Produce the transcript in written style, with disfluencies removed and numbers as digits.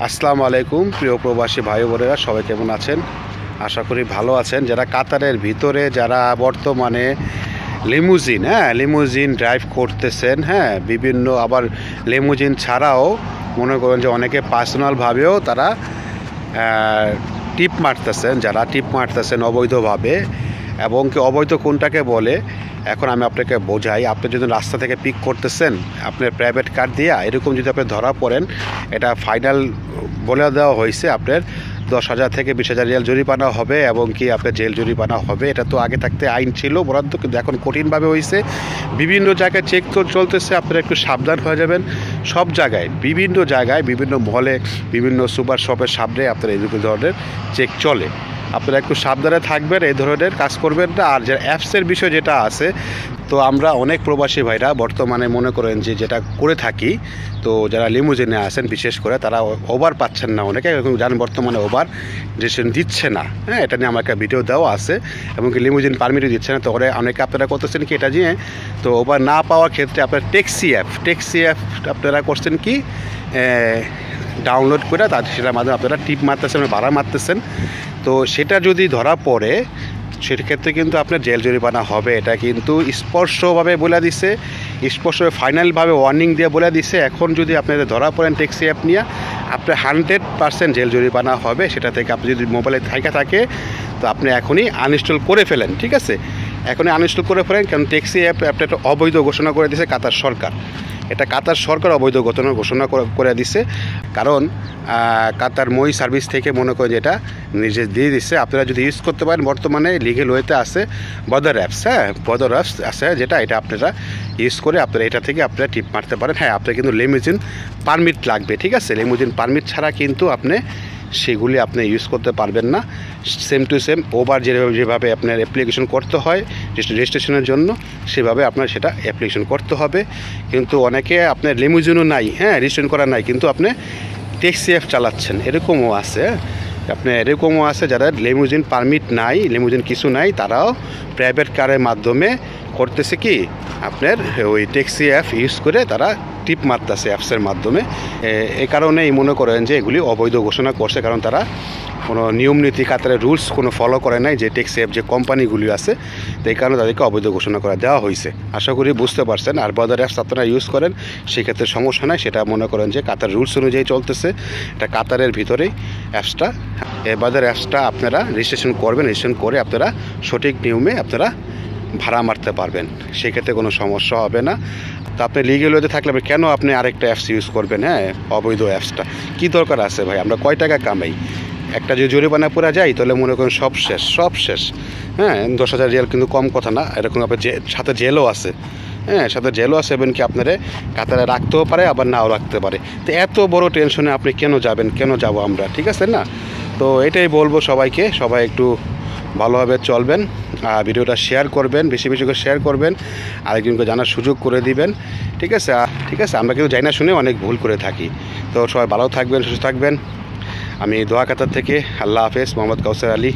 আসসালামু আলাইকুম প্রিয় প্রবাসী ভাই বোনেরা, সবাই কেমন আছেন? আশা করি ভালো আছেন। যারা কাতারের ভিতরে যারা বর্তমানে লিমুজিন ড্রাইভ করতেছেন, বিভিন্ন আবার লিমুজিন ছাড়াও মনে করেন যে অনেকে পার্সোনালভাবেও তারা টিপ মারতেছেন, যারা টিপ মারতেছেন অবৈধভাবে। এবং কি অবৈধ কোনটাকে বলে এখন আমি আপনাকে বোঝাই। আপনি যদি রাস্তা থেকে পিক করতেছেন আপনার প্রাইভেট কার দিয়া, এরকম যদি আপনি ধরা পড়েন, এটা ফাইনাল বলে দেওয়া হয়েছে আপনার 10,000 থেকে 20,000 রিয়াল জরিমানা হবে এবং কি আপনার জেল জরিমানা হবে। এটা তো আগে থাকতে আইন ছিল বরাদ্দ, কিন্তু এখন কঠিনভাবে হয়েছে। বিভিন্ন জায়গায় চেক তো চলতেছে, আপনারা একটু সাবধান হয়ে যাবেন। সব জায়গায় বিভিন্ন জায়গায় বিভিন্ন মলে বিভিন্ন সুপার শপের সামনে আপনার এই ধরনের চেক চলে। আপনারা একটু সাবধানে থাকবেন, এই ধরনের কাজ করবেন না। আর যে অ্যাপসের বিষয় যেটা আছে, তো আমরা অনেক প্রবাসী ভাইরা বর্তমানে মনে করেন যে যেটা করে থাকি, তো যারা লিমুজিনে আছেন বিশেষ করে তারা ওভার পাচ্ছেন না, অনেকে জানেন বর্তমানে ওভার রেজিস্ট্রেশন দিচ্ছে না। এটা নিয়ে আমার একটা ভিডিও দেওয়া আছে, এবং কি লিমুজিন পারমিটও দিচ্ছে না। তো অনেকে আপনারা করতেছেন কি এটা নিয়ে, তো ওভার না পাওয়ার ক্ষেত্রে আপনার ট্যাক্সি অ্যাপ আপনারা করছেন কি ডাউনলোড করে তার সেটার মাধ্যমে আপনারা টিপ মারতেছেন, ভাড়া মারতেছেন। তো সেটা যদি ধরা পড়ে সেক্ষেত্রে কিন্তু আপনার জেল জরিমানা হবে। এটা কিন্তু স্পষ্টভাবে বলে দিছে, স্পষ্টভাবে ফাইনালভাবে ওয়ার্নিং দিয়ে বলে দিছে। এখন যদি আপনাদের ধরা পড়েন ট্যাক্সি অ্যাপ নিয়ে, আপনার 100% জেল জরিমানা হবে। সেটা থেকে আপনি যদি মোবাইলে থাকে তো আপনি এখনই আনইনস্টল করে ফেলেন, ঠিক আছে? এখনই আনইনস্টল করে ফেলেন, কারণ ট্যাক্সি অ্যাপ একটা অবৈধ ঘোষণা করে দিয়েছে কাতার সরকার। এটা কাতার সরকার অবৈধ ঘোষণা করে দিছে, কারণ কাতার মই সার্ভিস থেকে মনে করে যেটা নিজে দিয়ে দিচ্ছে। আপনারা যদি ইউজ করতে পারেন, বর্তমানে লিগেল ওয়েতে আছে বদর অ্যাপস আছে, যেটা এটা আপনারা ইউজ করে আপনারা এটা থেকে আপনারা টিপ মারতে পারেন। আপনার কিন্তু লিমুজিন পারমিট লাগবে, ঠিক আছে? লিমুজিন পারমিট ছাড়া কিন্তু আপনি সেগুলি আপনি ইউজ করতে পারবেন না। সেম টু সেম ওভার যেভাবে আপনার অ্যাপ্লিকেশন করতে হয় রেজিস্ট্রেশনের জন্য, সেভাবে আপনার সেটা অ্যাপ্লিকেশন করতে হবে। কিন্তু অনেকে আপনার লিমুজিনও নাই, রেজিস্ট্রেশন করা নাই, কিন্তু আপনি ট্যাক্সি অ্যাপ চালাচ্ছেন, এরকমও আছে। এরকমও আছে যারা লিমুজিন পারমিট নাই, লিমুজিন কিছু নাই, তারাও প্রাইভেট কারের মাধ্যমে করতেছে কি আপনার ওই ট্যাক্সি অ্যাপ ইউজ করে তারা টিপ মারতেছে অ্যাপসের মাধ্যমে। এই কারণেই মনে করেন যে এগুলি অবৈধ ঘোষণা করছে, কারণ তারা কোনো নিয়ম নীতি কাতারের রুলস কোনো ফলো করে নাই, যে ট্যাক্সি অ্যাপ যে কোম্পানিগুলি আছে, তো এই কারণে তাদেরকে অবৈধ ঘোষণা করে দেওয়া হয়েছে। আশা করি বুঝতে পারছেন। আর বদর অ্যাপস আপনারা ইউজ করেন, সেক্ষেত্রে সমস্যা নাই। সেটা মনে করেন যে কাতার রুলস অনুযায়ী চলতেছে, এটা কাতারের ভিতরেই অ্যাপসটা। বদর অ্যাপসটা আপনারা রেজিস্ট্রেশন করবেন, রেজিস্ট্রেশন করে আপনারা সঠিক নিয়মে আপনারা ভাড়া মারতে পারবেন, সেক্ষেত্রে কোনো সমস্যা হবে না। তো আপনি লিগেল ওয়েতে থাকলে কেন আপনি আরেকটা অ্যাপস ইউজ করবেন? অবৈধ অ্যাপসটা কী দরকার আছে ভাই? আমরা কয় টাকা কামাই? একটা যদি জরিমানা পড়া যায় তাহলে মনে করেন সব শেষ। 10,000 রিয়াল কিন্তু কম কথা না। এরকম আপনার সাথে জেলও আছে, সাথে জেলও আছে, এবং কি আপনারা কাতারে রাখতেও পারে, আবার নাও রাখতে পারে। তো এত বড় টেনশনে আপনি কেন যাবেন, কেন যাব আমরা, ঠিক আছে না? তো এটাই বলবো সবাইকে, সবাই একটু ভালোভাবে চলবেন, ভিডিওটা শেয়ার করবেন, বেশি করে শেয়ার করবেন, আরেকজনকে জানার সুযোগ করে দিবেন, ঠিক আছে? আমরা কিন্তু জানি না শুনে অনেক ভুল করে থাকি। তো সবাই ভালো থাকবেন, সুস্থ থাকবেন। আমি দোয়া কাতার থেকে, আল্লাহ হাফেজ, মোহাম্মদ কাউসার আলী।